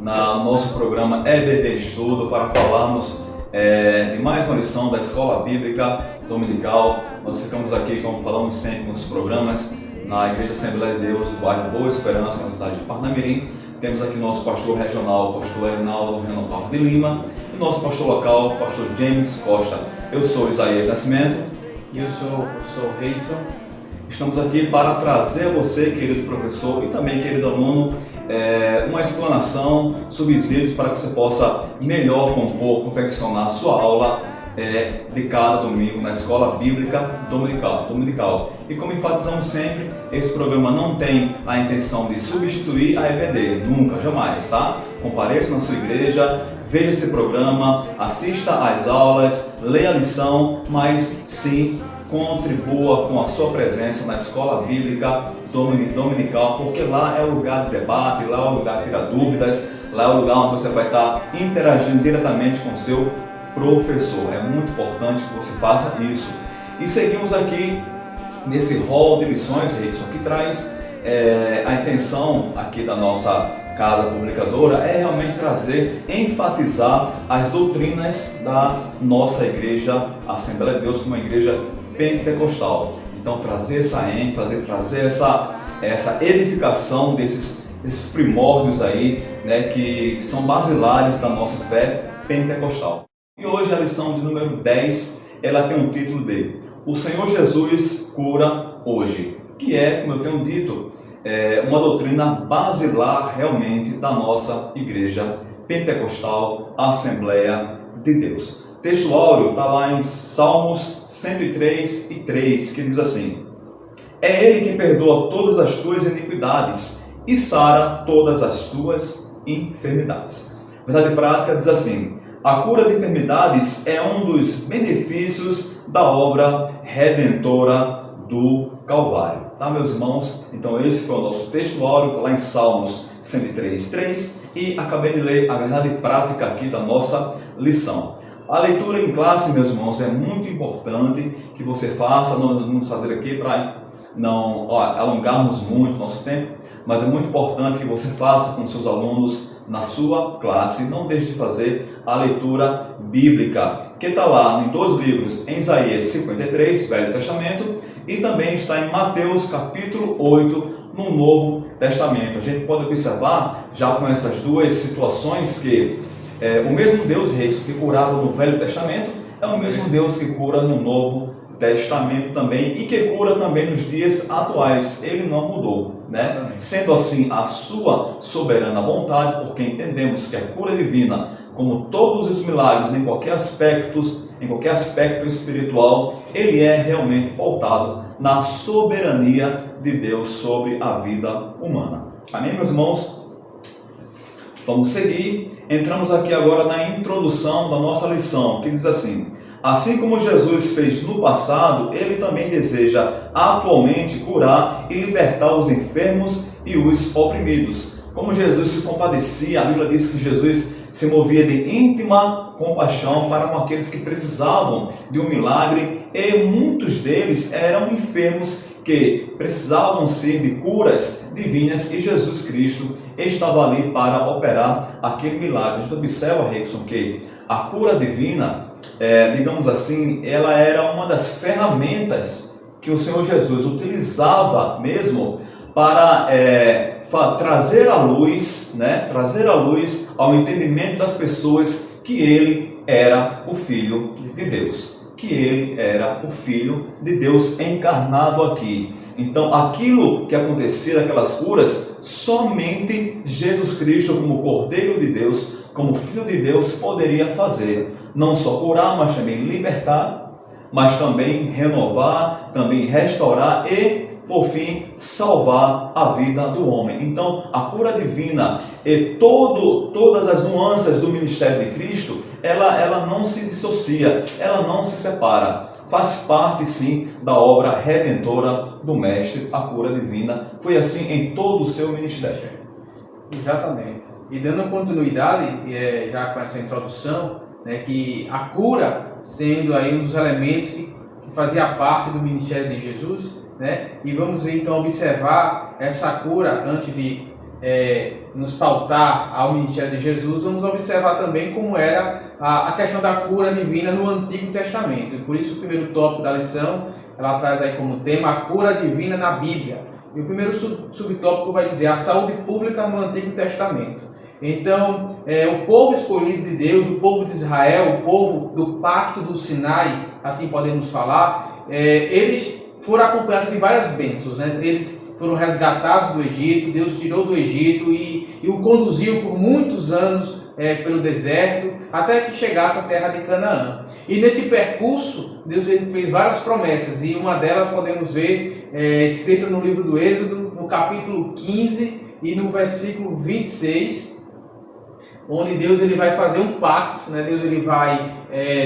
no nosso programa EBD Estudo para falarmos de mais uma lição da Escola Bíblica Dominical. Nós ficamos aqui, como falamos sempre nos programas, na Igreja Assembleia de Deus do bairro Boa Esperança, na cidade de Parnamirim. Temos aqui nosso pastor regional, o pastor Reinaldo Renan de Lima, e nosso pastor local, o pastor James Costa. Eu sou Isaías Nascimento. E eu sou o professor Reidson. Estamos aqui para trazer a você, querido professor e também querido aluno, uma explanação, subsídios para que você possa melhor compor, confeccionar a sua aula de cada domingo na Escola Bíblica Dominical. E como enfatizamos sempre, esse programa não tem a intenção de substituir a EBD, nunca, jamais, tá? Compareça na sua igreja, veja esse programa, assista às aulas, leia a lição, mas sim contribua com a sua presença na Escola Bíblica Dominical, porque lá é o lugar de debate, lá é o lugar de tirar dúvidas, lá é o lugar onde você vai estar interagindo diretamente com o seu professor. É muito importante que você faça isso. E seguimos aqui nesse rol de lições, Rickson, que traz a intenção aqui da nossa casa publicadora é realmente trazer, enfatizar as doutrinas da nossa igreja Assembleia de Deus como uma igreja pentecostal. Então trazer essa ênfase, trazer essa edificação desses primórdios aí, né, que são basilares da nossa fé pentecostal. E hoje a lição de número 10, ela tem um título de O Senhor Jesus cura hoje, que é, como eu tenho dito, uma doutrina basilar realmente da nossa igreja pentecostal, Assembleia de Deus. O texto áureo está lá em Salmos 103:3, que diz assim: É Ele quem perdoa todas as tuas iniquidades e sara todas as tuas enfermidades. A verdade prática diz assim: a cura de enfermidades é um dos benefícios da obra redentora do Calvário. Tá, meus irmãos? Então esse foi o nosso texto áureo, lá em Salmos 103:3, e acabei de ler a verdade prática aqui da nossa lição. A leitura em classe, meus irmãos, é muito importante que você faça. Nós vamos fazer aqui para não alongarmos muito o nosso tempo, mas é muito importante que você faça com seus alunos na sua classe. Não deixe de fazer a leitura bíblica, que está lá em dois livros, em Isaías 53, Velho Testamento, e também está em Mateus capítulo 8, no Novo Testamento. A gente pode observar, já com essas duas situações, que o mesmo Deus que curava no Velho Testamento é o mesmo Deus que cura no Novo Testamento também, e que cura também nos dias atuais. Ele não mudou, né? Sendo assim a sua soberana vontade, porque entendemos que a cura divina, como todos os milagres em qualquer aspecto espiritual, ele é realmente pautado na soberania de Deus sobre a vida humana. Amém, meus irmãos? Vamos seguir. Entramos aqui agora na introdução da nossa lição, que diz assim: assim como Jesus fez no passado, ele também deseja atualmente curar e libertar os enfermos e os oprimidos. Como Jesus se compadecia, a Bíblia diz que Jesus se movia de íntima compaixão para com aqueles que precisavam de um milagre, e muitos deles eram enfermos que precisavam ser de curas divinas, e Jesus Cristo estava ali para operar aquele milagre. A gente observa, Rickson, que a cura divina, digamos assim, ela era uma das ferramentas que o Senhor Jesus utilizava mesmo para trazer à luz, né, ao entendimento das pessoas que ele era o Filho de Deus, que ele era o Filho de Deus encarnado aqui. Então, aquilo que acontecia, aquelas curas, somente Jesus Cristo, como Cordeiro de Deus, como Filho de Deus, poderia fazer. Não só curar, mas também libertar, mas também renovar, também restaurar e, por fim, salvar a vida do homem. Então, a cura divina e todas as nuances do ministério de Cristo, ela não se dissocia, ela não se separa. Faz parte, sim, da obra redentora do Mestre, a cura divina. Foi assim em todo o seu ministério. Exatamente. E dando continuidade, já com essa introdução, né, que a cura sendo aí um dos elementos que fazia parte do ministério de Jesus, né, e vamos então observar essa cura antes de nos pautar ao ministério de Jesus, vamos observar também como era a questão da cura divina no Antigo Testamento. E por isso o primeiro tópico da lição, ela traz aí como tema a cura divina na Bíblia. E o primeiro subtópico vai dizer a saúde pública no Antigo Testamento. Então, o povo escolhido de Deus, o povo de Israel, o povo do Pacto do Sinai, assim podemos falar, eles foram acompanhados de várias bênçãos, né? Eles foram resgatados do Egito, Deus tirou do Egito e o conduziu por muitos anos pelo deserto, até que chegasse à terra de Canaã. E nesse percurso, Deus ele fez várias promessas, e uma delas podemos ver escrita no livro do Êxodo, no capítulo 15 e no versículo 26, onde Deus ele vai fazer um pacto, né? Deus ele vai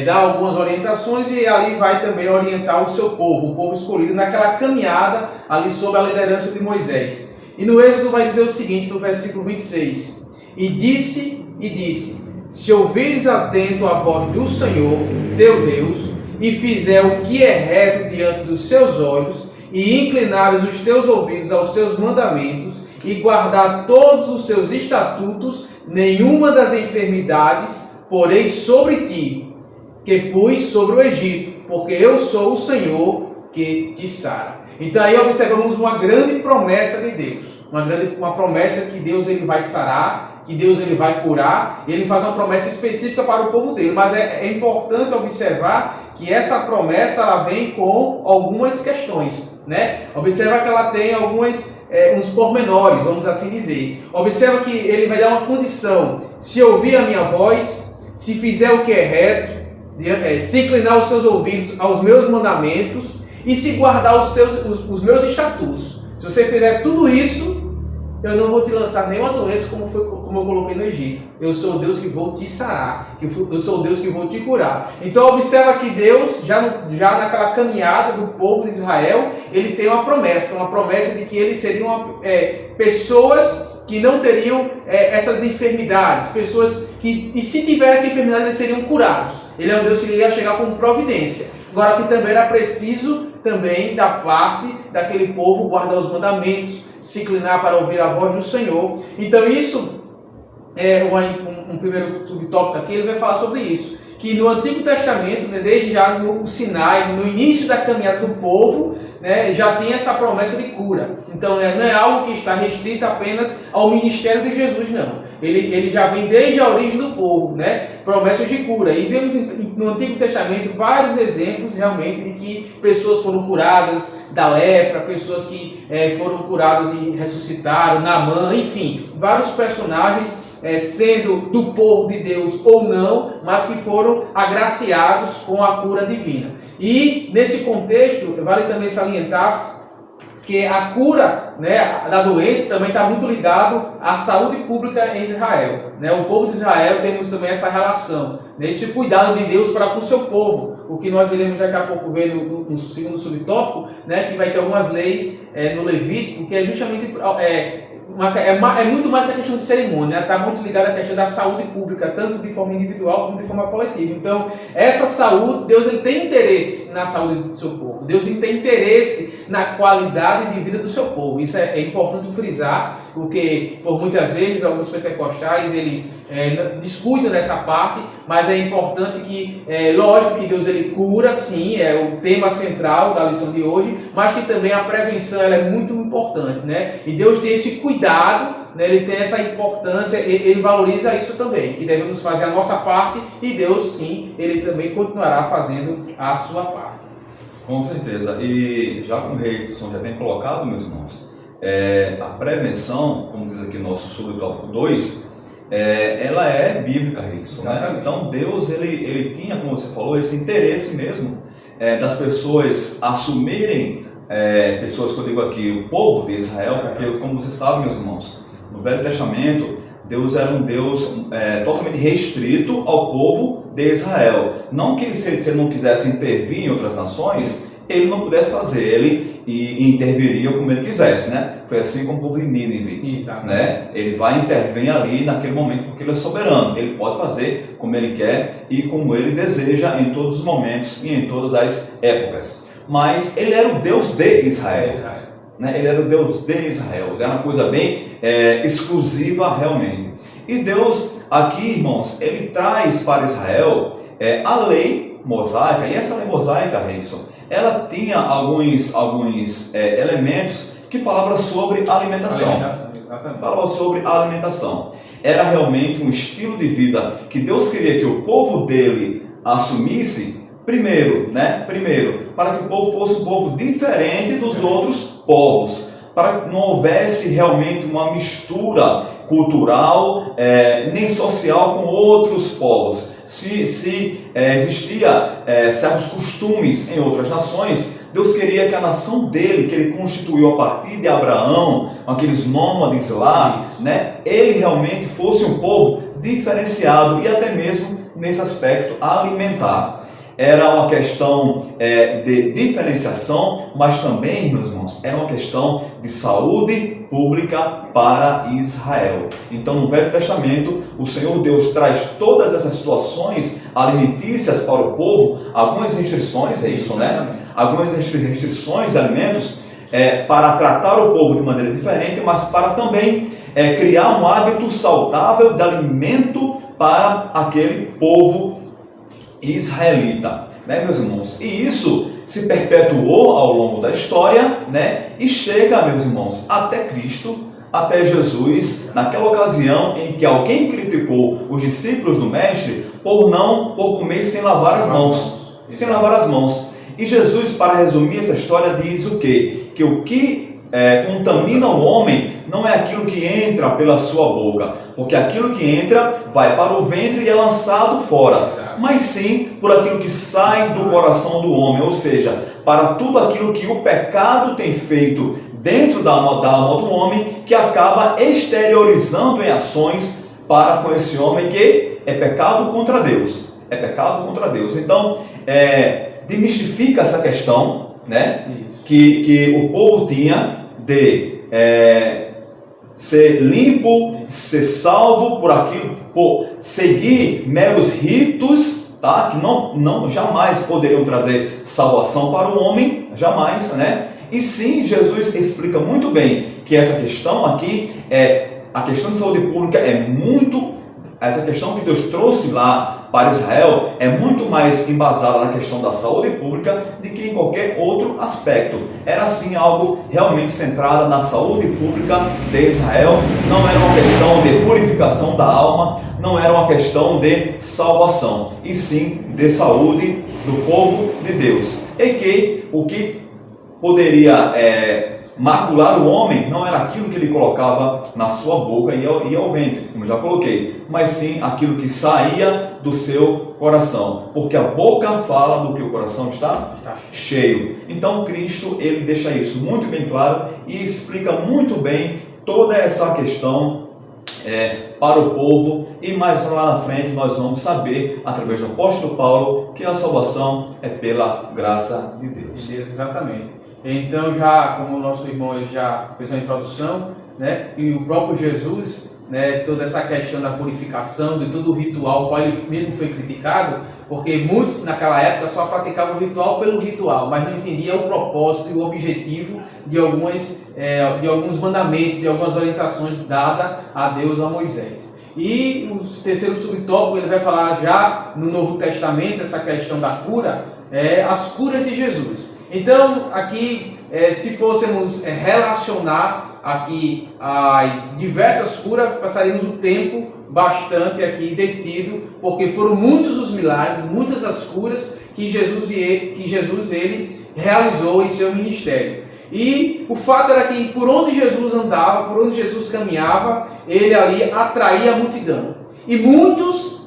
dar algumas orientações e ali vai também orientar o seu povo, o povo escolhido, naquela caminhada ali sob a liderança de Moisés. E no Êxodo vai dizer o seguinte, no versículo 26, e disse, se ouvires atento a voz do Senhor, teu Deus, e fizer o que é reto diante dos seus olhos, e inclinares os teus ouvidos aos seus mandamentos, e guardar todos os seus estatutos, nenhuma das enfermidades porei sobre ti, que pus sobre o Egito, porque eu sou o Senhor que te sara. Então aí observamos uma grande promessa de Deus, uma promessa que Deus ele vai sarar, que Deus ele vai curar, e ele faz uma promessa específica para o povo dele, mas é importante observar que essa promessa ela vem com algumas questões, né? Observa que ela tem uns pormenores, vamos assim dizer. Observa que ele vai dar uma condição: se ouvir a minha voz, se fizer o que é reto, se inclinar os seus ouvidos aos meus mandamentos e se guardar os meus estatutos. Se você fizer tudo isso, eu não vou te lançar nenhuma doença como eu coloquei no Egito. Eu sou o Deus que vou te sarar, eu sou o Deus que vou te curar. Então observa que Deus, já naquela caminhada do povo de Israel, ele tem uma promessa de que eles seriam pessoas que não teriam essas enfermidades, pessoas que, e se tivessem enfermidades, eles seriam curados. Ele é um Deus que ia chegar com providência. Agora que também era preciso, também da parte daquele povo, guardar os mandamentos, se inclinar para ouvir a voz do Senhor. Então isso é um primeiro subtópico aqui, ele vai falar sobre isso. Que no Antigo Testamento, né, desde já no Sinai, no início da caminhada do povo, né, já tem essa promessa de cura. Então não é algo que está restrito apenas ao ministério de Jesus, não. Ele já vem desde a origem do povo, né? Promessas de cura. E vemos no Antigo Testamento vários exemplos realmente de que pessoas foram curadas da lepra, pessoas que foram curadas e ressuscitaram, Naamã, enfim, vários personagens sendo do povo de Deus ou não, mas que foram agraciados com a cura divina. E nesse contexto, vale também salientar que a cura, né, da doença também está muito ligado à saúde pública em Israel, né? O povo de Israel temos também essa relação, né, esse cuidado de Deus para com o seu povo, o que nós iremos daqui a pouco ver no segundo subtópico, né, que vai ter algumas leis no Levítico, que é justamente é muito mais que a questão de cerimônia, está muito ligada à questão da saúde pública, tanto de forma individual como de forma coletiva. Então, essa saúde, Deus ele tem interesse na saúde do seu povo, Deus ele tem interesse na qualidade de vida do seu povo. Isso é importante frisar, porque por muitas vezes alguns pentecostais eles descuidam dessa parte, mas é importante que, lógico que Deus ele cura, sim, é o tema central da lição de hoje, mas que também a prevenção ela é muito importante, né? E Deus tem esse cuidado, né? Ele tem essa importância, ele valoriza isso também, que devemos fazer a nossa parte e Deus, sim, ele também continuará fazendo a sua parte. Com certeza, e já como o Reidson já tem colocado, meus irmãos, a prevenção, como diz aqui no nosso subtópico 2, ela é bíblica, Reidson, né? Então Deus ele tinha, como você falou, esse interesse mesmo das pessoas assumirem, pessoas que eu digo aqui, o povo de Israel, porque como você sabe, meus irmãos, no Velho Testamento, Deus era um Deus totalmente restrito ao povo de Israel. Não que se ele não quisesse intervir em outras nações, ele não pudesse fazer, ele interviria como ele quisesse, né? Foi assim com o povo de Nínive, né? Ele vai intervir ali naquele momento porque ele é soberano, ele pode fazer como ele quer e como ele deseja em todos os momentos e em todas as épocas. Mas ele era o Deus de Israel. né? Ele era o Deus de Israel, era uma coisa bem exclusiva realmente. E Deus aqui, irmãos, ele traz para Israel a lei mosaica, e essa lei mosaica, Reison, ela tinha alguns elementos que falavam sobre alimentação. Exatamente. Falava sobre alimentação. Era realmente um estilo de vida que Deus queria que o povo dele assumisse, primeiro, para que o povo fosse um povo diferente dos outros povos, para que não houvesse realmente uma mistura cultural nem social com outros povos. Se existia certos costumes em outras nações, Deus queria que a nação dele, que ele constituiu a partir de Abraão, aqueles nômades lá, né, ele realmente fosse um povo diferenciado e até mesmo nesse aspecto alimentar. Era uma questão de diferenciação, mas também, meus irmãos, era uma questão de saúde pública para Israel. Então, no Velho Testamento, o Senhor Deus traz todas essas situações alimentícias para o povo, algumas restrições, algumas restrições de alimentos, para tratar o povo de maneira diferente, mas para também criar um hábito saudável de alimento para aquele povo israelita, né, meus irmãos? E isso se perpetuou ao longo da história, né, e chega, meus irmãos, até Cristo, até Jesus, naquela ocasião em que alguém criticou os discípulos do Mestre por comer sem lavar as mãos. Sem lavar as mãos. E Jesus, para resumir essa história, diz o quê? Que o que contamina o homem não é aquilo que entra pela sua boca, porque aquilo que entra vai para o ventre e é lançado fora, mas sim por aquilo que sai do coração do homem, ou seja, para tudo aquilo que o pecado tem feito dentro da alma do homem, que acaba exteriorizando em ações para com esse homem, que é pecado contra Deus. É pecado contra Deus. Então, demistifica essa questão, né, que o povo tinha de ser limpo, ser salvo por seguir meros ritos, tá? Que não jamais poderiam trazer salvação para o homem, jamais, né? E sim, Jesus explica muito bem que essa questão aqui a questão de saúde pública essa questão que Deus trouxe lá para Israel é muito mais embasada na questão da saúde pública do que em qualquer outro aspecto. Era assim algo realmente centrado na saúde pública de Israel. Não era uma questão de purificação da alma, não era uma questão de salvação, e sim de saúde do povo de Deus. E que o que poderia macular o homem não era aquilo que ele colocava na sua boca e ao ventre, como eu já coloquei, mas sim aquilo que saía do seu coração, porque a boca fala do que o coração está cheio. Então Cristo, ele deixa isso muito bem claro e explica muito bem toda essa questão para o povo, e mais lá na frente nós vamos saber, através do apóstolo Paulo, que a salvação é pela graça de Deus. Exatamente. Então, já como o nosso irmão ele já fez a introdução, né, e o próprio Jesus, né, toda essa questão da purificação, de todo o ritual, o qual ele mesmo foi criticado, porque muitos naquela época só praticavam o ritual pelo ritual, mas não entendiam o propósito e o objetivo de alguns mandamentos, de algumas orientações dadas a Deus, a Moisés. E o terceiro subtópico, ele vai falar já no Novo Testamento, essa questão da cura, as curas de Jesus. Então, aqui, se fôssemos relacionar aqui as diversas curas, passaríamos o tempo bastante aqui detido, porque foram muitos os milagres, muitas as curas que Jesus ele realizou em seu ministério. E o fato era que por onde Jesus andava, por onde Jesus caminhava, ele ali atraía a multidão. E muitos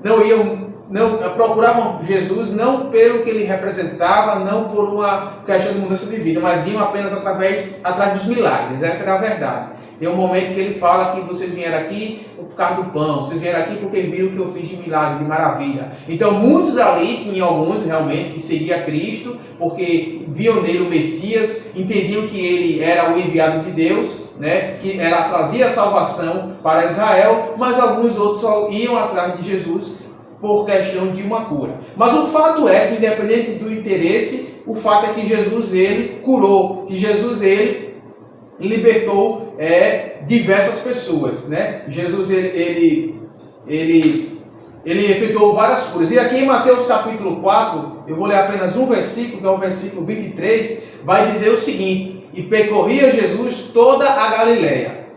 não procuravam Jesus não pelo que ele representava, não por uma questão de mudança de vida, mas iam apenas atrás dos milagres. Essa era a verdade. Tem um momento que ele fala que vocês vieram aqui por causa do pão, vocês vieram aqui porque viram o que eu fiz de milagre, de maravilha. Então muitos ali, tinham alguns realmente que seguiam Cristo, porque viam nele o Messias, entendiam que ele era o enviado de Deus, né, que trazia a salvação para Israel, mas alguns outros só iam atrás de Jesus por questão de uma cura. Mas o fato é que, independente do interesse, o fato é que Jesus ele curou, que Jesus ele libertou diversas pessoas, né? Jesus ele efetuou várias curas. E aqui em Mateus capítulo 4, eu vou ler apenas um versículo, que é o versículo 23, vai dizer o seguinte: e percorria Jesus toda a Galileia,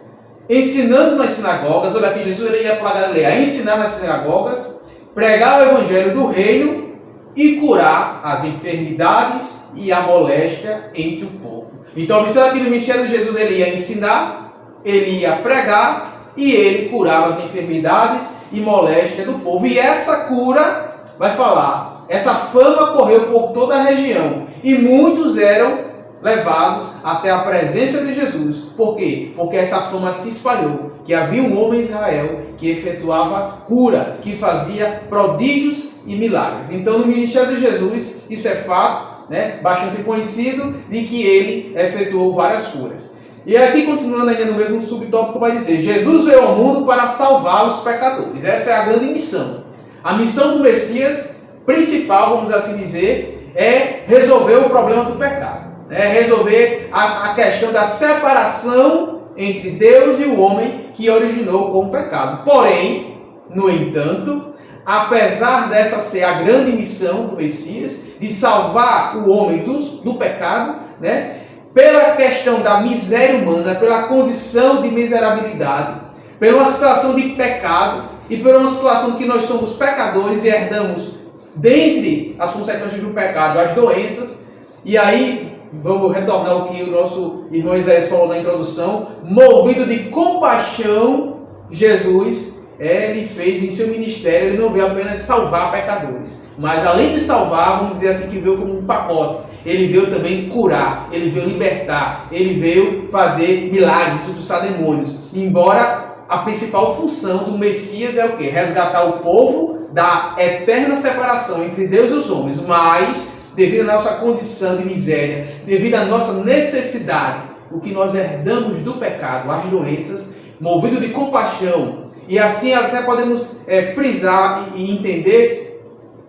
ensinando nas sinagogas. Olha aqui, Jesus ele ia para a Galileia ensinar nas sinagogas, pregar o evangelho do reino e curar as enfermidades e a moléstia entre o povo. Então, observa que no ministério de Jesus ele ia ensinar, ele ia pregar e ele curava as enfermidades e moléstia do povo. E essa cura, vai falar, essa fama correu por toda a região e muitos eram levados até a presença de Jesus. Por quê? Porque essa fama se espalhou, que havia um homem em Israel que efetuava cura, que fazia prodígios e milagres. Então, no ministério de Jesus, isso é fato, né, bastante conhecido, de que ele efetuou várias curas. E aqui, continuando ainda no mesmo subtópico, vai dizer: Jesus veio ao mundo para salvar os pecadores. Essa é a grande missão. A missão do Messias principal, vamos assim dizer, é resolver o problema do pecado. É resolver a questão da separação entre Deus e o homem que originou com o pecado. Porém, no entanto, apesar dessa ser a grande missão do Messias, de salvar o homem do pecado, né, pela questão da miséria humana, pela condição de miserabilidade, pela uma situação de pecado e por uma situação que nós somos pecadores e herdamos, dentre as consequências do pecado, as doenças. E aí vamos retornar ao que o nosso irmão Isaías falou na introdução: movido de compaixão, Jesus, ele fez em seu ministério, ele não veio apenas salvar pecadores, mas além de salvar, vamos dizer assim, que veio como um pacote. Ele veio também curar, ele veio libertar, ele veio fazer milagres, expulsar demônios. Embora a principal função do Messias é o quê? Resgatar o povo da eterna separação entre Deus e os homens, mas devido à nossa condição de miséria, devido à nossa necessidade, o que nós herdamos do pecado, as doenças, movido de compaixão, e assim até podemos frisar e entender,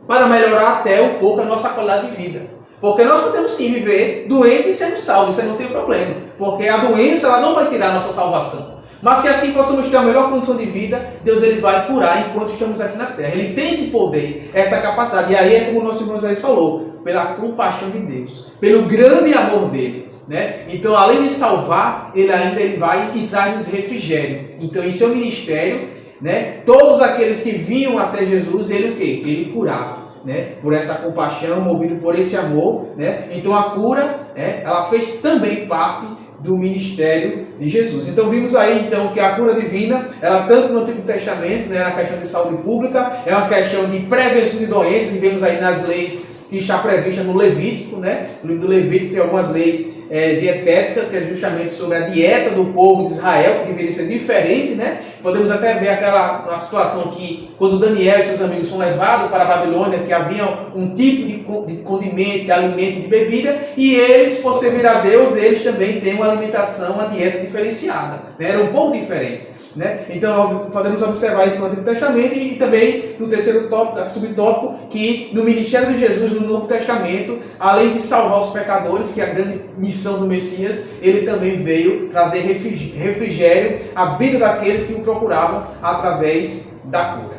para melhorar até um pouco a nossa qualidade de vida. Porque nós podemos sim viver doentes e sendo salvos, isso aí não tem problema. Porque a doença ela não vai tirar a nossa salvação. Mas que assim possamos ter a melhor condição de vida, Deus ele vai curar enquanto estamos aqui na terra. Ele tem esse poder, essa capacidade. E aí é como o nosso irmão Isaías falou, pela compaixão de Deus, pelo grande amor dele, né? Então, além de salvar, ele vai e traz-nos refrigério. Então, em seu ministério, né, todos aqueles que vinham até Jesus, ele o quê? Ele curava, né? Por essa compaixão, movido por esse amor, né? Então, a cura, né, ela fez também parte do ministério de Jesus. Então vimos aí então que a cura divina, ela tanto no Antigo Testamento, né, na questão de saúde pública, é uma questão de prevenção de doenças, e vemos aí nas leis que está prevista no Levítico, né? No livro do Levítico tem algumas leis dietéticas, que é justamente sobre a dieta do povo de Israel, que deveria ser diferente, né? Podemos até ver uma situação que, quando Daniel e seus amigos são levados para a Babilônia, que havia um tipo de condimento, de alimento, de bebida, e eles, por servir a Deus, eles também têm uma alimentação, uma dieta diferenciada, né? Era um pouco diferente, né? Então podemos observar isso no Antigo Testamento e também no terceiro tópico, subtópico, que no ministério de Jesus no Novo Testamento, além de salvar os pecadores, que é a grande missão do Messias, ele também veio trazer refrigério à vida daqueles que o procuravam através da cura.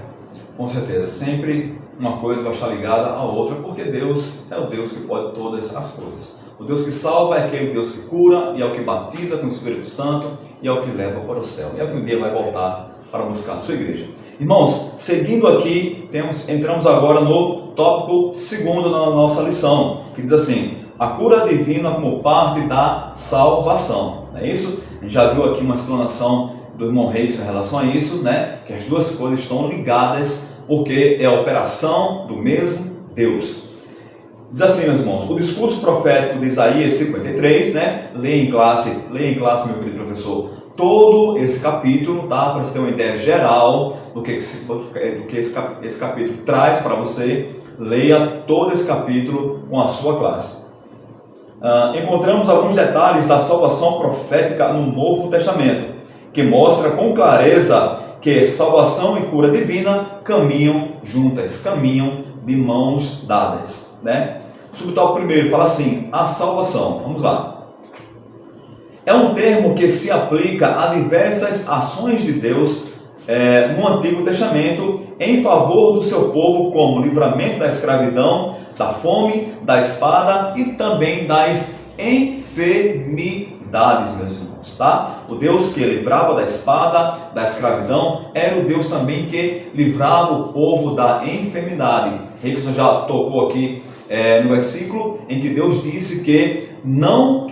Com certeza, sempre uma coisa vai estar ligada à outra, porque Deus é o Deus que pode todas as coisas. O Deus que salva é aquele Deus que cura, e é o que batiza com o Espírito Santo, e é o que leva para o céu. E é o que um dia vai voltar para buscar a sua igreja. Irmãos, seguindo aqui, entramos agora no tópico segundo da nossa lição, que diz assim: a cura divina como parte da salvação. Não é isso? A gente já viu aqui uma explanação do irmão Reis em relação a isso, né? Que as duas coisas estão ligadas, porque é a operação do mesmo Deus. Diz assim, meus irmãos, o discurso profético de Isaías 53, né? Leia em classe, meu querido professor, todo esse capítulo, tá? Para você ter uma ideia geral do que esse capítulo traz para você. Leia todo esse capítulo com a sua classe. Encontramos alguns detalhes da salvação profética no Novo Testamento, que mostra com clareza que salvação e cura divina caminham juntas, caminham de mãos dadas, né? O subtópico primeiro fala assim: a salvação. Vamos lá. é um termo que se aplica a diversas ações de Deus no Antigo Testamento em favor do seu povo, como livramento da escravidão, da fome, da espada e também das enfermidades, meus irmãos, tá? O Deus que livrava da espada, da escravidão, era o Deus também que livrava o povo da enfermidade. Rickson já tocou aqui no versículo em que Deus disse que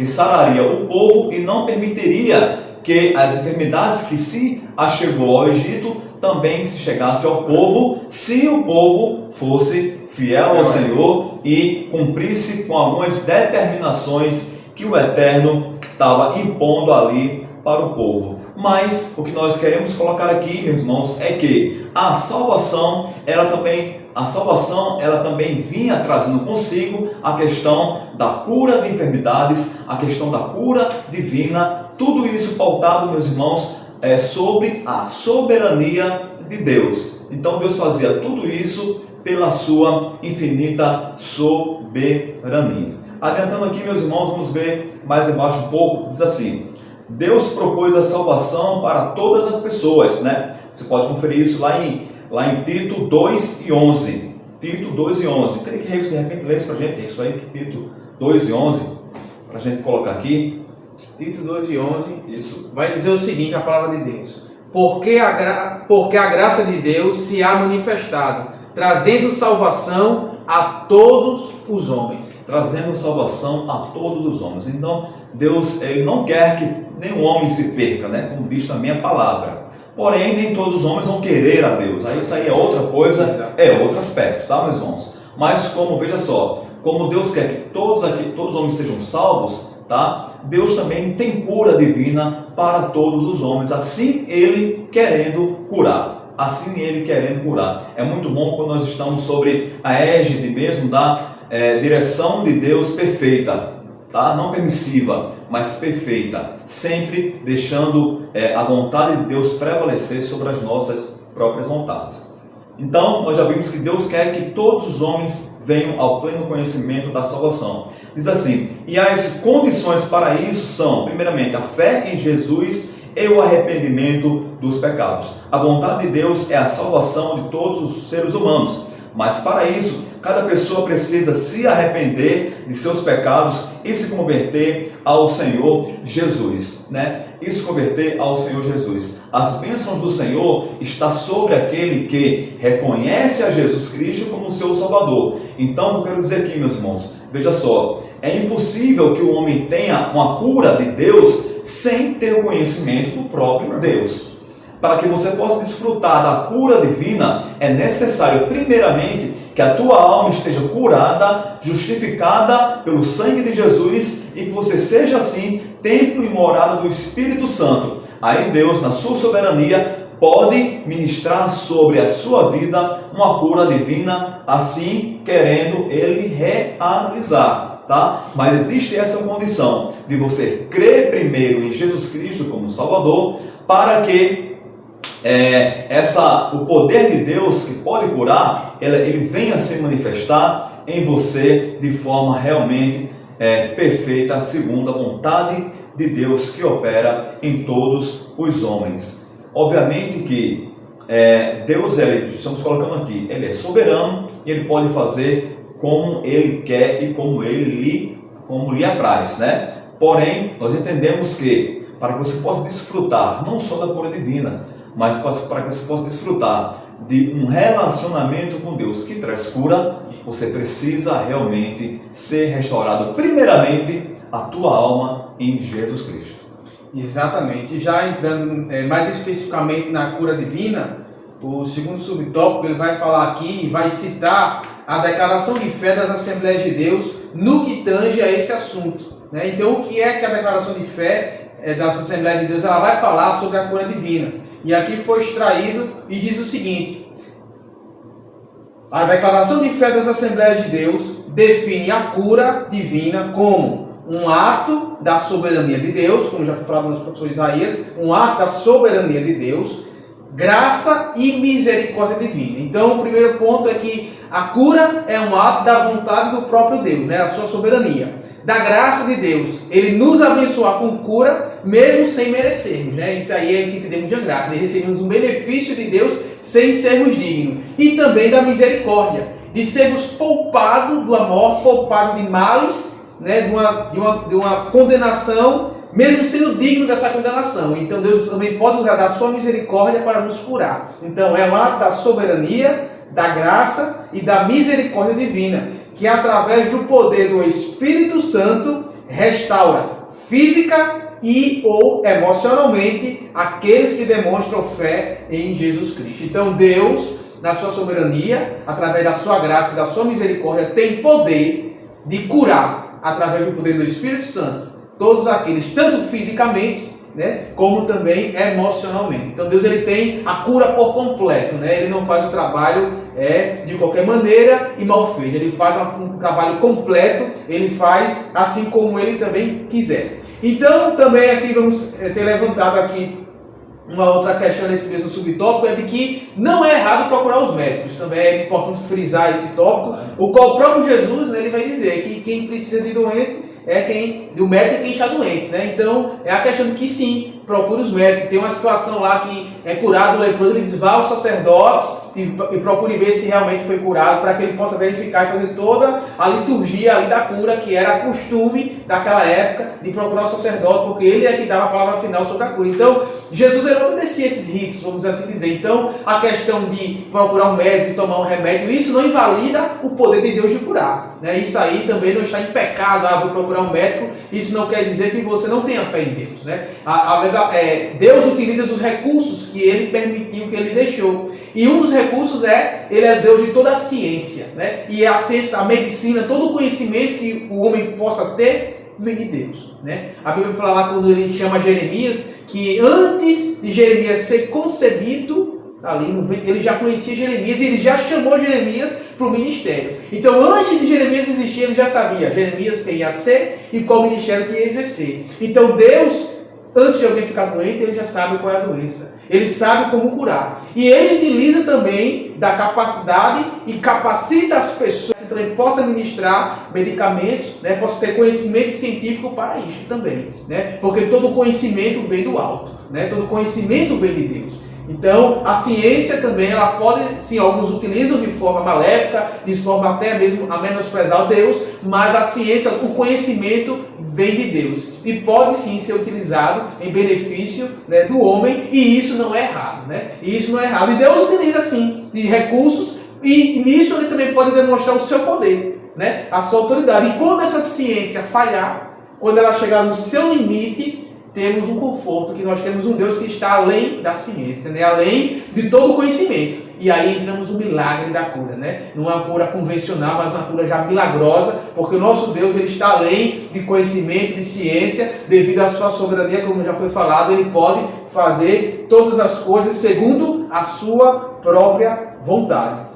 sararia o povo e não permitiria que as enfermidades que se achegou ao Egito também se chegasse ao povo, se o povo fosse fiel ao Senhor e cumprisse com algumas determinações que o Eterno estava impondo ali para o povo. Mas o que nós queremos colocar aqui, meus irmãos, é que a salvação ela também vinha trazendo consigo a questão da cura de enfermidades, a questão da cura divina, tudo isso pautado, meus irmãos, sobre a soberania de Deus. Então Deus fazia tudo isso pela sua infinita soberania. Adiantando aqui, meus irmãos, vamos ver mais embaixo um pouco, diz assim: Deus propôs a salvação para todas as pessoas, né? Você pode conferir isso lá em Tito 2:11. Tito 2:11. Queria que Reis de repente lesse para a gente isso aí, Tito 2:11, para a gente colocar aqui. Tito 2:11. Isso. Vai dizer o seguinte, a palavra de Deus: porque a graça de Deus se há manifestado, trazendo salvação a todos os homens. Trazendo salvação a todos os homens. Então, Deus ele não quer que nenhum homem se perca, né? Como diz também a palavra. Porém, nem todos os homens vão querer a Deus. Aí isso aí é outra coisa, é outro aspecto, tá, meus irmãos? Mas veja só, como Deus quer que todos os homens sejam salvos, tá? Deus também tem cura divina para todos os homens, assim Ele querendo curar. Assim Ele querendo curar. É muito bom quando nós estamos sobre a égide mesmo da direção de Deus perfeita. Tá? Não permissiva, mas perfeita, sempre deixando a vontade de Deus prevalecer sobre as nossas próprias vontades. Então, nós já vimos que Deus quer que todos os homens venham ao pleno conhecimento da salvação. Diz assim: e as condições para isso são, primeiramente, a fé em Jesus e o arrependimento dos pecados. A vontade de Deus é a salvação de todos os seres humanos, mas para isso, cada pessoa precisa se arrepender de seus pecados e se converter ao Senhor Jesus, né? E se converter ao Senhor Jesus. As bênçãos do Senhor estão sobre aquele que reconhece a Jesus Cristo como seu Salvador. Então, o que eu quero dizer aqui, meus irmãos, veja só, é impossível que o homem tenha uma cura de Deus sem ter o conhecimento do próprio Deus. Para que você possa desfrutar da cura divina, é necessário, primeiramente, que a tua alma esteja curada, justificada pelo sangue de Jesus e que você seja, assim, templo e morada do Espírito Santo. Aí Deus, na sua soberania, pode ministrar sobre a sua vida uma cura divina, assim querendo Ele realizar, tá? Mas existe essa condição de você crer primeiro em Jesus Cristo como Salvador, para que o poder de Deus que pode curar, ele venha se manifestar em você de forma realmente perfeita, segundo a vontade de Deus que opera em todos os homens. Obviamente que Deus, estamos colocando aqui, Ele é soberano e Ele pode fazer como Ele quer e como lhe apraz, né? Porém, nós entendemos que para que você possa desfrutar não só da cura divina, mas para que você possa desfrutar de um relacionamento com Deus que traz cura, você precisa realmente ser restaurado, primeiramente, a tua alma em Jesus Cristo. Exatamente. Já entrando mais especificamente na cura divina, o segundo subtópico ele vai falar aqui e vai citar a declaração de fé das Assembleias de Deus no que tange a esse assunto, né? Então, o que é que a declaração de fé das Assembleias de Deus ela vai falar sobre a cura divina? E aqui foi extraído e diz o seguinte: a declaração de fé das Assembleias de Deus define a cura divina como um ato da soberania de Deus, como já foi falado no professor Isaías, um ato da soberania de Deus, graça e misericórdia divina. Então, o primeiro ponto é que a cura é um ato da vontade do próprio Deus, né? A sua soberania. Da graça de Deus, Ele nos abençoar com cura, mesmo sem merecermos, né? Isso aí é que entendemos de graça, de recebemos um benefício de Deus sem sermos dignos. E também da misericórdia, de sermos poupados da morte, poupados de males, né? de uma condenação, mesmo sendo digno dessa condenação. Então Deus também pode usar da sua misericórdia para nos curar. Então é um ato da soberania, da graça e da misericórdia divina, que através do poder do Espírito Santo restaura física e ou emocionalmente aqueles que demonstram fé em Jesus Cristo. Então Deus, na sua soberania, através da sua graça e da sua misericórdia, tem poder de curar, através do poder do Espírito Santo, todos aqueles, tanto fisicamente, né, como também emocionalmente. Então Deus, ele tem a cura por completo, né? Ele não faz o trabalho de qualquer maneira e mal feito. Ele faz um trabalho completo, ele faz assim como ele também quiser. Então também aqui vamos ter levantado aqui uma outra questão nesse mesmo subtópico, é de que não é errado procurar os médicos. Também é importante frisar esse tópico, o qual o próprio Jesus, né, ele vai dizer que quem precisa de doente do médico é quem está doente, né? Então é a questão de que sim, procure os médicos. Tem uma situação lá que é curado o leproso, ele diz, vá ao sacerdote e procure ver se realmente foi curado, para que ele possa verificar e fazer toda a liturgia ali da cura, que era costume daquela época, de procurar o sacerdote, porque ele é que dava a palavra final sobre a cura. Então Jesus, ele obedecia esses ritos, vamos assim dizer. Então a questão de procurar um médico, tomar um remédio, isso não invalida o poder de Deus de curar, né? Isso aí também não está em pecado. Vou procurar um médico, isso não quer dizer que você não tenha fé em Deus, né? Deus utiliza dos recursos que ele permitiu, que ele deixou. E um dos recursos ele é Deus de toda a ciência, né? E a ciência, a medicina, todo o conhecimento que o homem possa ter, vem de Deus, né? A Bíblia fala lá, quando ele chama Jeremias, que antes de Jeremias ser concebido, ele já conhecia Jeremias e ele já chamou Jeremias para o ministério. Então, antes de Jeremias existir, ele já sabia Jeremias quem ia ser e qual ministério que ia exercer. Então, Deus, antes de alguém ficar doente, ele já sabe qual é a doença. Ele sabe como curar. E ele utiliza também da capacidade e capacita as pessoas que também possam ministrar medicamentos, né? Possam ter conhecimento científico para isso também, né? Porque todo conhecimento vem do alto, né? Todo conhecimento vem de Deus. Então, a ciência também, ela pode, sim, alguns utilizam de forma maléfica, de forma até mesmo a menosprezar Deus, mas a ciência, o conhecimento vem de Deus e pode sim ser utilizado em benefício, né, do homem, e isso não é errado, né? E isso não é errado. E Deus utiliza sim de recursos, e nisso ele também pode demonstrar o seu poder, né? A sua autoridade. E quando essa ciência falhar, quando ela chegar no seu limite, temos um conforto, que nós temos um Deus que está além da ciência, né? Além de todo o conhecimento. E aí entramos no milagre da cura, né? Não é uma cura convencional, mas uma cura já milagrosa, porque o nosso Deus, ele está além de conhecimento, de ciência, devido à sua soberania, como já foi falado, ele pode fazer todas as coisas segundo a sua própria vontade.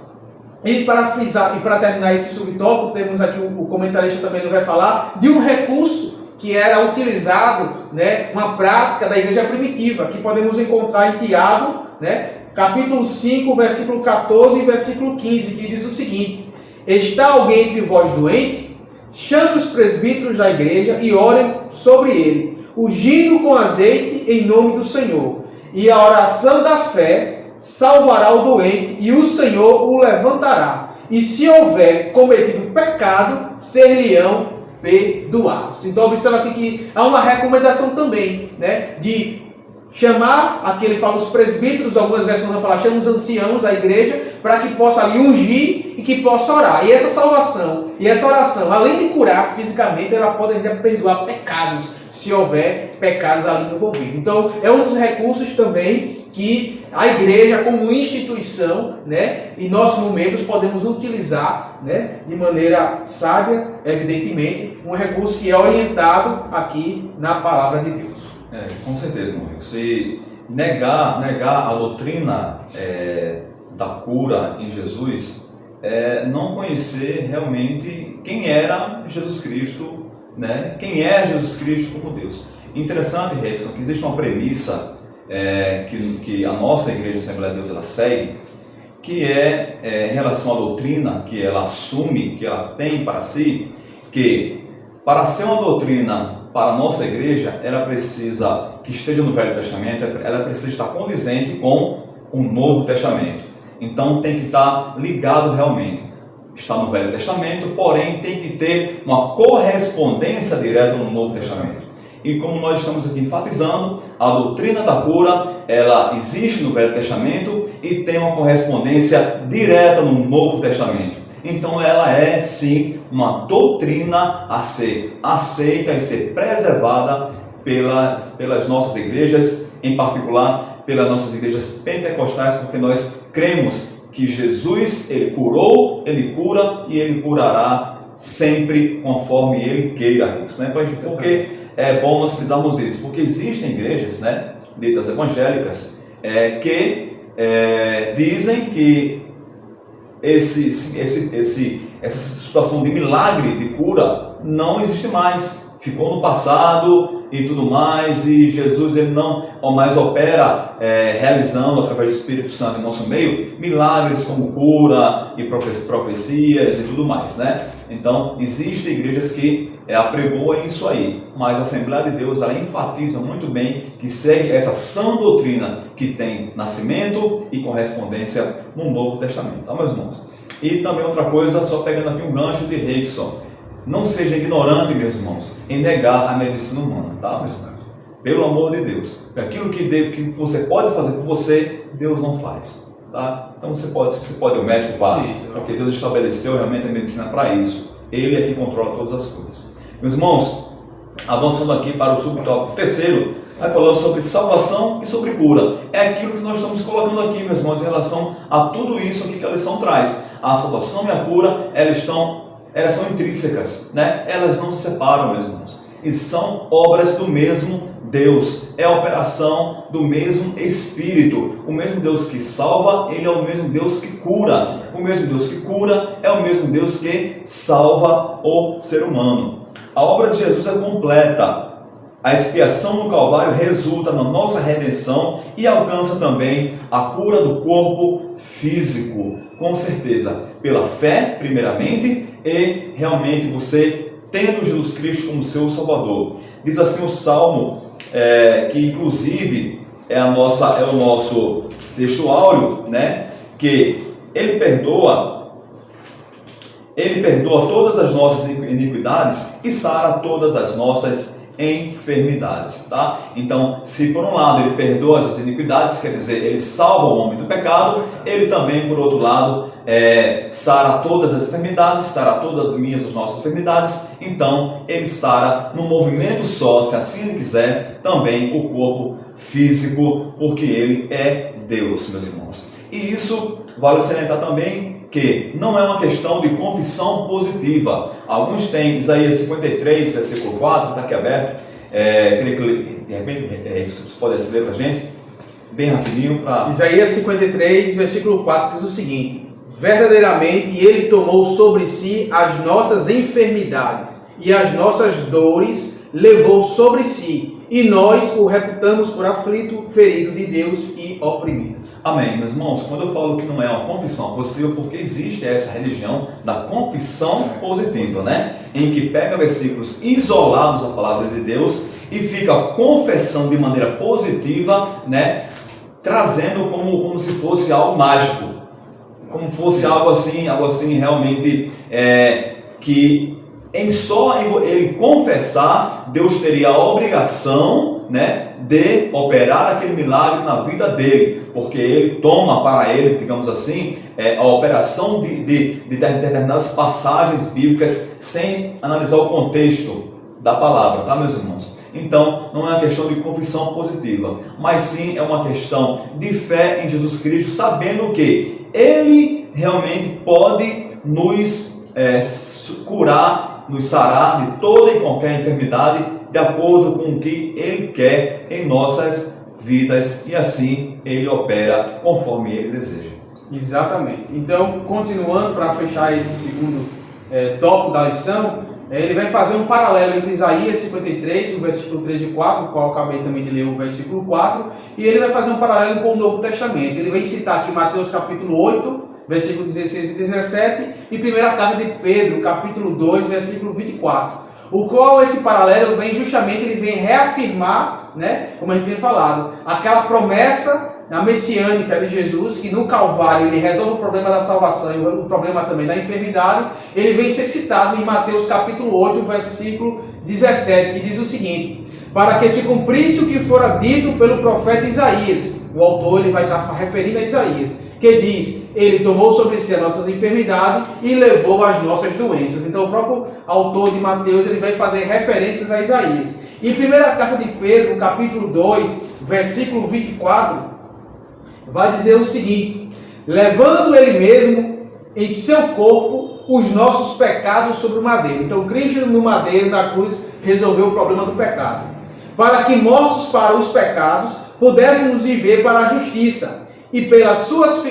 E para frisar, e para terminar esse subtópico, temos aqui o comentarista também vai falar de um recurso que era utilizado, né, uma prática da igreja primitiva, que podemos encontrar em Tiago, né, capítulo 5, versículo 14 e versículo 15, que diz o seguinte: está alguém entre vós doente? Chame os presbíteros da igreja e orem sobre ele, ungindo com azeite em nome do Senhor. E a oração da fé salvará o doente, e o Senhor o levantará. E se houver cometido pecado, ser-lhe-ão perdoados. Então observa aqui que há uma recomendação também, né, de chamar, aqui ele fala os presbíteros, algumas versões vão falar, chama os anciãos da igreja, para que possa ali ungir e que possa orar. E essa salvação, e essa oração, além de curar fisicamente, ela pode ainda perdoar pecados, se houver pecados ali envolvidos. Então é um dos recursos também que a igreja como instituição, né, e nós como membros podemos utilizar, né, de maneira sábia, evidentemente, um recurso que é orientado aqui na palavra de Deus. Com certeza, meu amigo. Se negar a doutrina da cura em Jesus, não conhecer realmente quem era Jesus Cristo, né? Quem é Jesus Cristo como Deus. Interessante, Rickson, que existe uma premissa que a nossa Igreja Assembleia de Deus ela segue, que é em relação à doutrina que ela assume, que ela tem para si, que para ser uma doutrina para a nossa igreja, ela precisa que esteja no Velho Testamento, ela precisa estar condizente com o Novo Testamento. Então tem que estar ligado realmente. Está no Velho Testamento, porém tem que ter uma correspondência direta no Novo Testamento. E como nós estamos aqui enfatizando, a doutrina da cura, ela existe no Velho Testamento e tem uma correspondência direta no Novo Testamento. Então ela é sim uma doutrina a ser aceita e ser preservada pelas nossas igrejas, em particular pelas nossas igrejas pentecostais, porque nós cremos que Jesus, ele curou, ele cura e ele curará sempre conforme ele queira isso, né? Porque é bom nós frisarmos isso, porque existem igrejas, né, ditas evangélicas, que dizem que essa situação de milagre, de cura, não existe mais, ficou no passado e tudo mais, e Jesus ele não mais opera realizando através do Espírito Santo em nosso meio milagres como cura e profecias e tudo mais, né? Então existem igrejas que apregoam isso aí, mas a Assembleia de Deus ela enfatiza muito bem que segue essa sã doutrina que tem nascimento e correspondência no Novo Testamento, tá, meus irmãos? E também outra coisa, só pegando aqui um gancho de Rickson, não seja ignorante, meus irmãos, em negar a medicina humana, tá, meus irmãos? Pelo amor de Deus, aquilo que você pode fazer por você, Deus não faz, tá? Então você pode ir ao médico falar, porque Deus estabeleceu realmente a medicina para isso. Ele é que controla todas as coisas. Meus irmãos, avançando aqui para o subtópico terceiro, vai falando sobre salvação e sobre cura. É aquilo que nós estamos colocando aqui, meus irmãos, em relação a tudo isso aqui que a lição traz. A salvação e a cura, elas são intrínsecas, né? Elas não se separam, meus irmãos. E são obras do mesmo Deus. É a operação do mesmo Espírito. O mesmo Deus que salva, ele é o mesmo Deus que cura. O mesmo Deus que cura é o mesmo Deus que salva o ser humano. A obra de Jesus é completa. A expiação no Calvário resulta na nossa redenção e alcança também a cura do corpo físico, com certeza, pela fé, primeiramente, e realmente você tendo Jesus Cristo como seu Salvador. Diz assim o Salmo, que inclusive é o nosso texto áureo, né? Que Ele perdoa todas as nossas iniquidades e sara todas as nossas enfermidades, tá? Então, se por um lado ele perdoa essas iniquidades, quer dizer, ele salva o homem do pecado, ele também, por outro lado, sara todas as enfermidades, sara todas as nossas enfermidades. Então, ele sara num movimento só, se assim ele quiser, também o corpo físico, porque ele é Deus, meus irmãos. E isso vale salientar também que não é uma questão de confissão positiva. Alguns têm Isaías 53, versículo 4, está aqui aberto. Queria que de repente você pudesse ler para a gente, bem rapidinho. Isaías 53, versículo 4 diz o seguinte: verdadeiramente ele tomou sobre si as nossas enfermidades e as nossas dores levou sobre si, e nós o reputamos por aflito, ferido de Deus e oprimido. Amém, meus irmãos. Quando eu falo que não é uma confissão positiva, porque existe essa religião da confissão positiva, né? Em que pega versículos isolados da palavra de Deus e fica confessando de maneira positiva, né? Trazendo como se fosse algo mágico, como fosse algo assim realmente que em só ele confessar, Deus teria a obrigação, né, de operar aquele milagre na vida dele, porque ele toma para ele, digamos assim, a operação de determinadas passagens bíblicas sem analisar o contexto da palavra, tá, meus irmãos? Então, não é uma questão de confissão positiva, mas sim é uma questão de fé em Jesus Cristo, sabendo que ele realmente pode nos curar, nos sarar de toda e qualquer enfermidade, de acordo com o que Ele quer em nossas vidas, e assim Ele opera conforme Ele deseja. Exatamente. Então, continuando para fechar esse segundo tópico da lição, ele vai fazer um paralelo entre Isaías 53, o versículo 3 e 4, o qual eu acabei também de ler o versículo 4, e ele vai fazer um paralelo com o Novo Testamento. Ele vai citar aqui Mateus capítulo 8, versículo 16 e 17, e 1ª carta de Pedro, capítulo 2, versículo 24. O qual esse paralelo vem justamente, ele vem reafirmar, né, como a gente tem falado, aquela promessa na messiânica de Jesus, que no Calvário ele resolve o problema da salvação e o problema também da enfermidade. Ele vem ser citado em Mateus capítulo 8, versículo 17, que diz o seguinte: para que se cumprisse o que fora dito pelo profeta Isaías. O autor ele vai estar referindo a Isaías, que diz: ele tomou sobre si as nossas enfermidades e levou as nossas doenças. Então o próprio autor de Mateus ele vai fazer referências a Isaías. Em 1ª carta de Pedro, capítulo 2, versículo 24, vai dizer o seguinte: levando ele mesmo em seu corpo os nossos pecados sobre o madeiro. Então Cristo no madeiro, na cruz, resolveu o problema do pecado, para que mortos para os pecados pudéssemos viver para a justiça, e pelas suas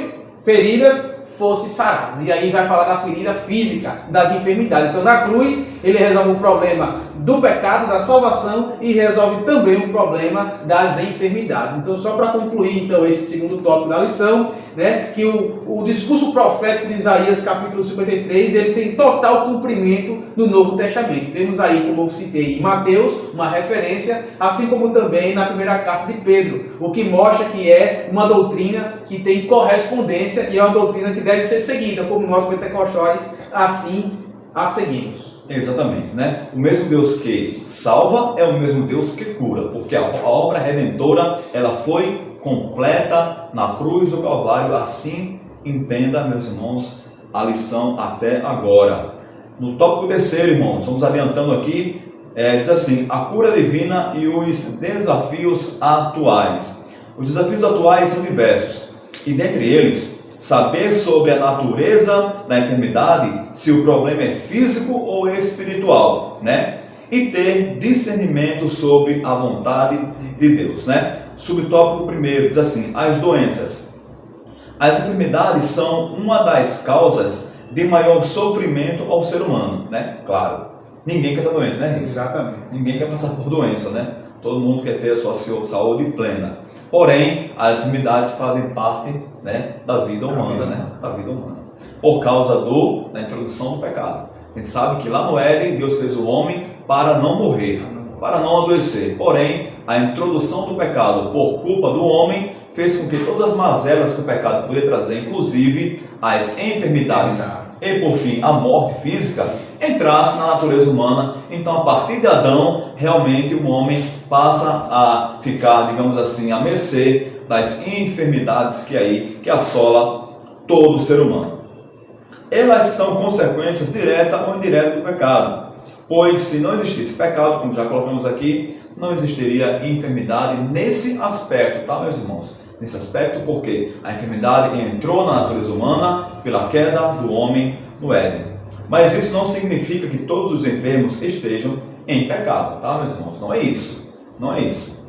feridas fosse sarado. E aí vai falar da ferida física, das enfermidades. Então na cruz ele resolve o problema do pecado, da salvação, e resolve também o problema das enfermidades. Então só para concluir então esse segundo tópico da lição, né, que o discurso profético de Isaías capítulo 53, ele tem total cumprimento no Novo Testamento. Temos aí, como eu citei em Mateus, uma referência, assim como também na 1ª carta de Pedro, o que mostra que é uma doutrina que tem correspondência e é uma doutrina que deve ser seguida, como nós pentecostais assim a seguimos. Exatamente, né? O mesmo Deus que salva é o mesmo Deus que cura, porque a obra redentora ela foi completa na cruz do Calvário. Assim entenda, meus irmãos, a lição até agora. No tópico 3º, irmãos, vamos adiantando aqui, diz assim: a cura divina e os desafios atuais. Os desafios atuais são diversos, e dentre eles, saber sobre a natureza da enfermidade, se o problema é físico ou espiritual, né? E ter discernimento sobre a vontade de Deus, né? Subtópico 1º diz assim: as doenças. As enfermidades são uma das causas de maior sofrimento ao ser humano, né? Claro, ninguém quer estar doente, né? Exatamente. Ninguém quer passar por doença, né? Todo mundo quer ter a sua saúde plena. Porém, as enfermidades fazem parte, né, da vida humana, né? Da vida humana. Por causa da introdução do pecado. A gente sabe que lá no Éden, Deus fez o homem para não morrer, para não adoecer. Porém, a introdução do pecado por culpa do homem fez com que todas as mazelas que o pecado podia trazer, inclusive as enfermidades e, por fim, a morte física, entrasse na natureza humana. Então, a partir de Adão, realmente o homem passa a ficar, digamos assim, à mercê das enfermidades que assola todo ser humano. Elas são consequências direta ou indireta do pecado, pois se não existisse pecado, como já colocamos aqui, não existiria enfermidade nesse aspecto, tá, meus irmãos? Nesse aspecto, porque a enfermidade entrou na natureza humana pela queda do homem no Éden. Mas isso não significa que todos os enfermos estejam em pecado, tá, meus irmãos? Não é isso. Não é isso.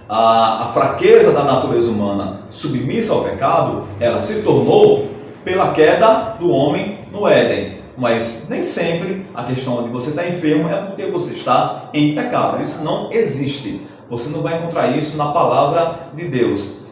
A fraqueza da natureza humana submissa ao pecado, ela se tornou pela queda do homem no Éden. Mas nem sempre a questão de você estar enfermo é porque você está em pecado. Isso não existe. Você não vai encontrar isso na palavra de Deus.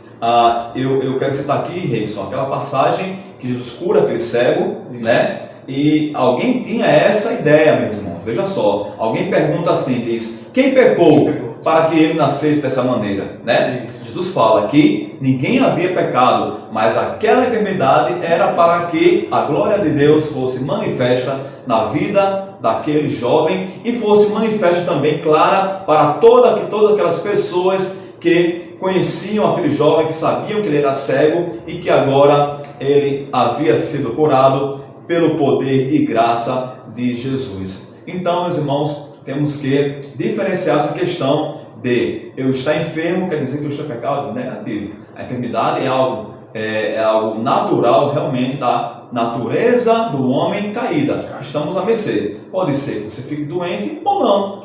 Eu quero citar aqui, Reison, aquela passagem que Jesus cura aquele cego, né? E alguém tinha essa ideia, meus irmãos. Veja só, alguém pergunta assim, diz: quem pecou para que ele nascesse dessa maneira, né? Jesus fala que ninguém havia pecado, mas aquela enfermidade era para que a glória de Deus fosse manifesta na vida daquele jovem e fosse manifesta também, clara, para todas aquelas pessoas que conheciam aquele jovem, que sabiam que ele era cego e que agora ele havia sido curado pelo poder e graça de Jesus. Então, meus irmãos, temos que diferenciar essa questão de eu estar enfermo, quer dizer que eu estou em pecado? Negativo. A enfermidade é algo natural realmente da natureza do homem caída. Estamos à mercê. Pode ser que você fique doente ou não,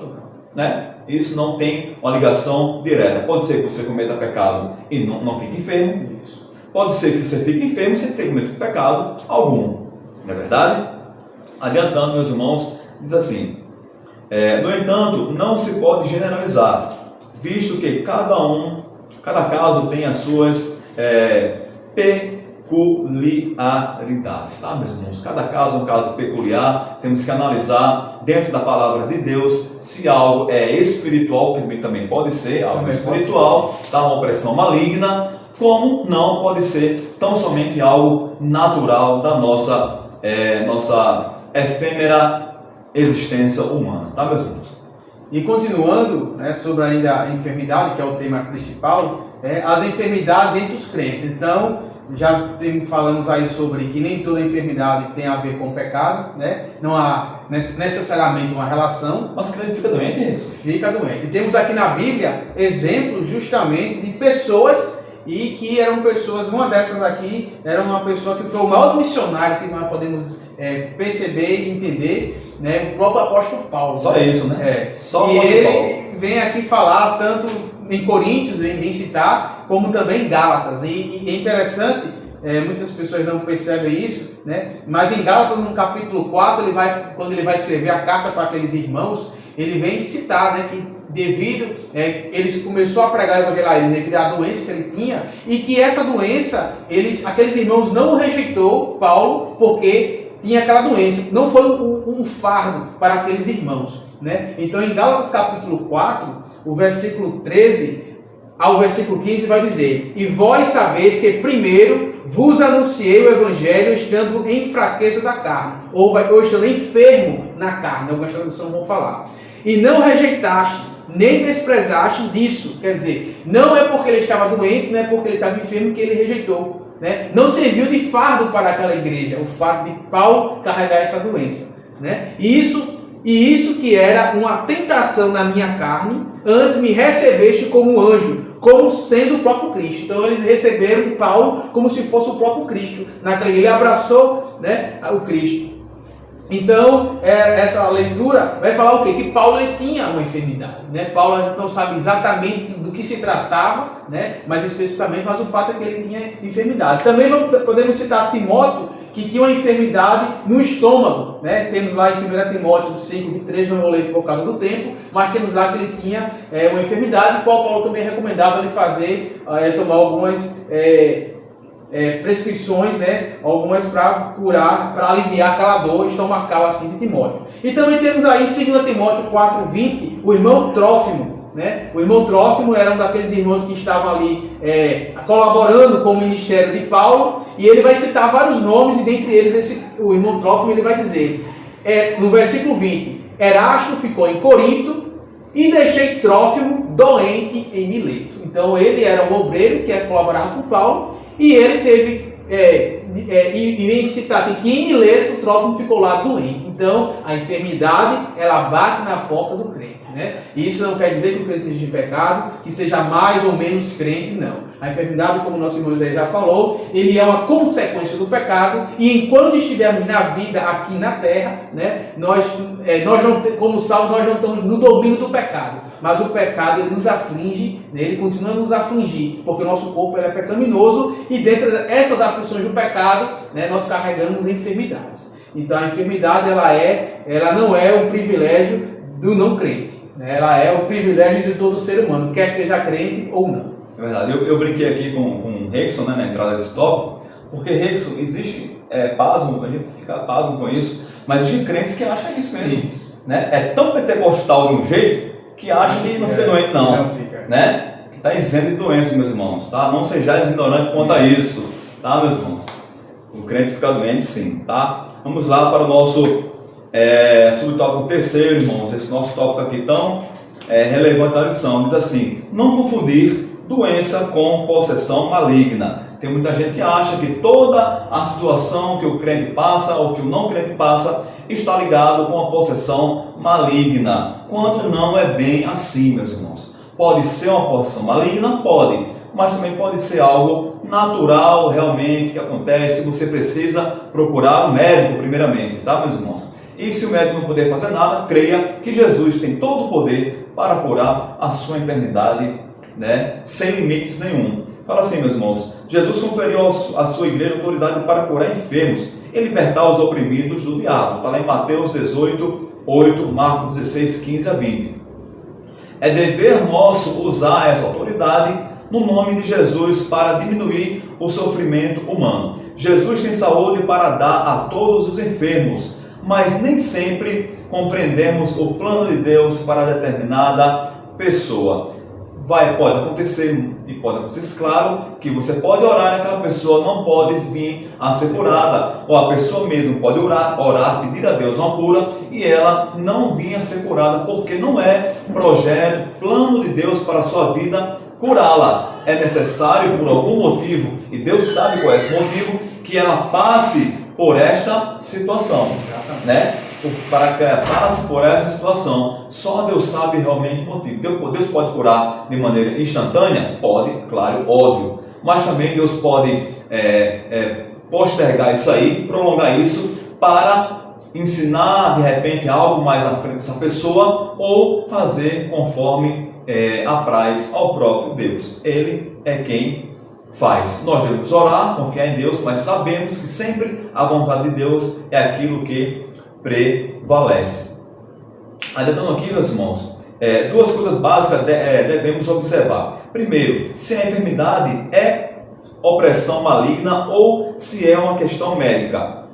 né? Isso não tem uma ligação direta. Pode ser que você cometa pecado e não fique enfermo. Isso. Pode ser que você fique enfermo sem ter cometido pecado algum. Não é verdade? Adiantando, meus irmãos, Diz assim: no entanto, não se pode generalizar, visto que cada caso tem as suas peculiaridades, tá, meus irmãos? Cada caso é um caso peculiar, temos que analisar dentro da palavra de Deus se algo é espiritual, que também pode ser algo espiritual, tá, uma opressão maligna, como não pode ser tão somente algo natural da nossa efêmera existência humana, tá, meus irmãos? E continuando, né, sobre ainda a enfermidade, que é o tema principal, as enfermidades entre os crentes. Então, já falamos aí sobre que nem toda enfermidade tem a ver com pecado, né? Não há necessariamente uma relação. Mas o crente fica doente, é isso? Fica doente. E temos aqui na Bíblia exemplos justamente de pessoas e que eram pessoas, uma dessas aqui era uma pessoa que foi o maior missionário que nós podemos perceber e entender, né? O próprio apóstolo Paulo. Só isso, né? Só e ele vem aqui falar tanto em Coríntios, vem citar, como também em Gálatas. E é interessante, muitas pessoas não percebem isso, né? Mas em Gálatas, no capítulo 4, quando ele vai escrever a carta para aqueles irmãos, ele vem citar, né, que devido, ele começou a pregar o evangelho a eles devido à doença que ele tinha, e que essa doença, aqueles irmãos não rejeitou Paulo, porque tinha aquela doença, não foi um fardo para aqueles irmãos, né? Então em Gálatas capítulo 4, o versículo 13 ao versículo 15 vai dizer: e vós sabeis que primeiro vos anunciei o evangelho estando em fraqueza da carne, ou estando enfermo na carne, algumas traduções vão falar, e não rejeitastes, nem desprezastes isso. Quer dizer, não é porque ele estava doente, não é porque ele estava enfermo que ele rejeitou, né? Não serviu de fardo para aquela igreja, o fato de Paulo carregar essa doença, né? E isso que era uma tentação na minha carne, antes me recebeste como anjo, como sendo o próprio Cristo. Então eles receberam Paulo como se fosse o próprio Cristo. Ele abraçou, né, o Cristo. Então, essa leitura vai falar o quê? Que Paulo ele tinha uma enfermidade, né? Paulo a gente não sabe exatamente do que se tratava, né? Mas especificamente, mas o fato é que ele tinha enfermidade. Também podemos citar Timóteo, que tinha uma enfermidade no estômago, né? Temos lá em 1 Timóteo 5:23, não vou ler por causa do tempo, mas temos lá que ele tinha uma enfermidade, qual Paulo também recomendava ele fazer, tomar algumas prescrições, né? Algumas para curar, para aliviar aquela dor estomacal assim de Timóteo. E também temos aí em 2 Timóteo 4:20, o irmão Trófimo, né? O irmão Trófimo era um daqueles irmãos que estavam ali colaborando com o ministério de Paulo, e ele vai citar vários nomes, e dentre eles o irmão Trófimo ele vai dizer, no versículo 20, Erasto ficou em Corinto e deixei Trófimo doente em Mileto. Então ele era um obreiro que colaborava com Paulo, e ele teve, e vem citar aqui que em Mileto o Trófimo ficou lá doente. Então a enfermidade ela bate na porta do crente, né? E isso não quer dizer que o crente seja em pecado, que seja mais ou menos crente, não. A enfermidade, como o nosso irmão José já falou, ele é uma consequência do pecado, e enquanto estivermos na vida aqui na terra, né, nós não, como salvos, nós não estamos no domínio do pecado, mas o pecado ele nos aflige, né, ele continua a nos afligir, porque o nosso corpo ele é pecaminoso, e dentro dessas aflições do pecado, né, nós carregamos enfermidades. Então a enfermidade ela não é um privilégio do não crente, né, ela é o privilégio de todo ser humano, quer seja crente ou não. É verdade, eu brinquei aqui com o Rickson, né, na entrada desse tópico, porque Rickson, existe pasmo, a gente fica pasmo com isso, mas existem crentes que acham isso mesmo. Isso. Né? É tão pentecostal de um jeito que acha que não fica doente, não. Né? Que está isento de doença, meus irmãos. Tá? Não sejais ignorantes quanto a isso, tá, meus irmãos? O crente fica doente, sim. Tá? Vamos lá para o nosso subtópico terceiro, irmãos. Esse nosso tópico aqui tão relevante da lição. Diz assim: não confundir doença com possessão maligna. Tem muita gente que acha que toda a situação que o crente passa ou que o não crente passa está ligado com a possessão maligna, quando não é bem assim, meus irmãos. Pode ser uma possessão maligna? Pode, mas também pode ser algo natural realmente que acontece. Você precisa procurar um médico primeiramente, tá, meus irmãos? E se o médico não puder fazer nada, creia que Jesus tem todo o poder para curar a sua enfermidade, né, sem limites nenhum. Fala assim, meus irmãos: Jesus conferiu à sua igreja autoridade para curar enfermos e libertar os oprimidos do diabo. Está lá em Mateus 18, 8, Marcos 16, 15 a 20. É dever nosso usar essa autoridade no nome de Jesus para diminuir o sofrimento humano. Jesus tem saúde para dar a todos os enfermos, mas nem sempre compreendemos o plano de Deus para determinada pessoa. Pode acontecer, e pode acontecer, claro, que você pode orar e aquela pessoa não pode vir a ser curada, ou a pessoa mesmo pode orar, pedir a Deus uma cura, e ela não vir a ser curada, porque não é projeto, plano de Deus para a sua vida curá-la. É necessário, por algum motivo, e Deus sabe qual é esse motivo, que ela passe por esta situação, né? Para que ela passe por essa situação. Só Deus sabe realmente o motivo. Deus pode curar de maneira instantânea? Pode, claro, óbvio. Mas também Deus pode postergar isso aí, prolongar isso para ensinar de repente algo mais à frente dessa pessoa, ou fazer conforme apraz ao próprio Deus. Ele é quem faz. Nós devemos orar, confiar em Deus, mas sabemos que sempre a vontade de Deus é aquilo que prevalece. Ainda estamos aqui, meus irmãos, duas coisas básicas devemos observar. Primeiro, se a enfermidade é opressão maligna ou se é uma questão médica.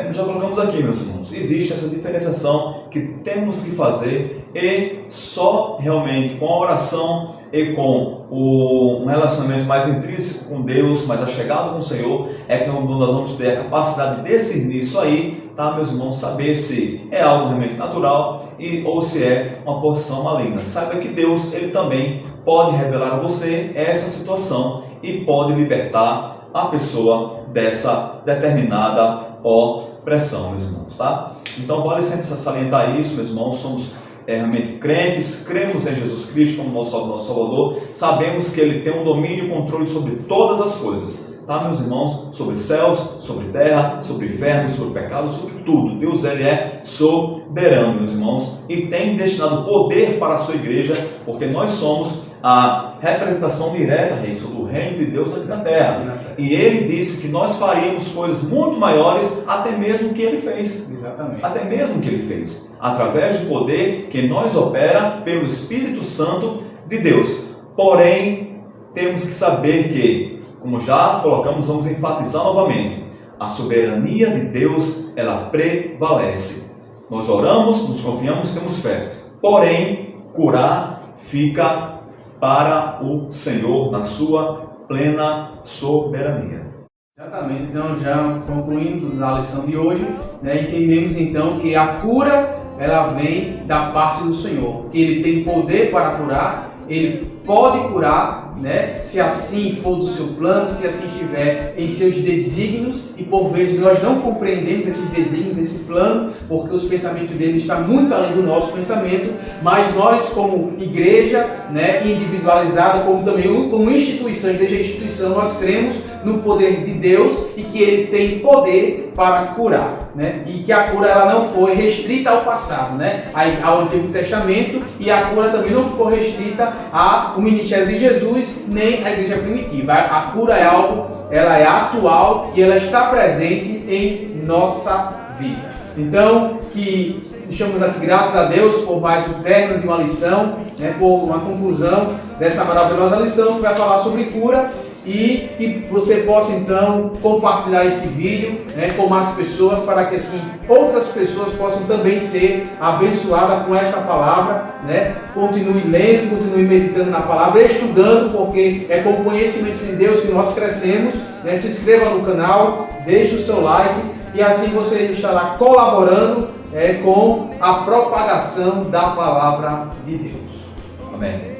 Como já colocamos aqui, meus irmãos, existe essa diferenciação que temos que fazer, e só realmente com a oração e com um relacionamento mais intrínseco com Deus, mais achegado com o Senhor, é que nós vamos ter a capacidade de discernir isso aí, tá, meus irmãos, saber se é algo realmente natural ou se é uma possessão maligna. Saiba que Deus, Ele também pode revelar a você essa situação e pode libertar a pessoa dessa determinada opressão, meus irmãos, tá? Então vale sempre salientar isso, meus irmãos. Somos realmente crentes, cremos em Jesus Cristo como nosso Salvador, sabemos que Ele tem um domínio e controle sobre todas as coisas, tá, meus irmãos? Sobre céus, sobre terra, sobre inferno, sobre pecado, sobre tudo. Deus, Ele é soberano, meus irmãos, e tem destinado poder para a sua igreja, porque nós somos a representação direta, Rei, sobre o reino de Deus aqui na terra. E Ele disse que nós faríamos coisas muito maiores, até mesmo que Ele fez. Exatamente. Até mesmo que Ele fez, através do poder que nós opera pelo Espírito Santo de Deus. Porém, temos que saber que, como já colocamos, vamos enfatizar novamente, a soberania de Deus, ela prevalece. Nós oramos, nos confiamos, temos fé. Porém, curar fica para o Senhor na sua plena soberania. Exatamente. Então, já concluindo a lição de hoje, entendemos então que a cura, ela vem da parte do Senhor, que Ele tem poder para curar, Ele pode curar, se assim for do seu plano, se assim estiver em seus desígnios, e por vezes nós não compreendemos esses desígnios, esse plano, porque os pensamentos dele estão muito além do nosso pensamento, mas nós como igreja, individualizada, como também como instituição, igreja instituição, nós cremos no poder de Deus e que Ele tem poder para curar, e que a cura ela não foi restrita ao passado, ao Antigo Testamento, e a cura também não ficou restrita ao ministério de Jesus, nem à igreja primitiva. A cura é algo, ela é atual e ela está presente em nossa vida. Então, que estamos aqui graças a Deus por mais um término de uma lição, por uma conclusão dessa maravilhosa lição que vai falar sobre cura, e que você possa então compartilhar esse vídeo com mais pessoas, para que assim outras pessoas possam também ser abençoadas com esta palavra. Continue lendo, continue meditando na palavra, estudando, porque é com o conhecimento de Deus que nós crescemos. Se inscreva no canal, deixe o seu like, e assim você estará colaborando com a propagação da palavra de Deus. Amém.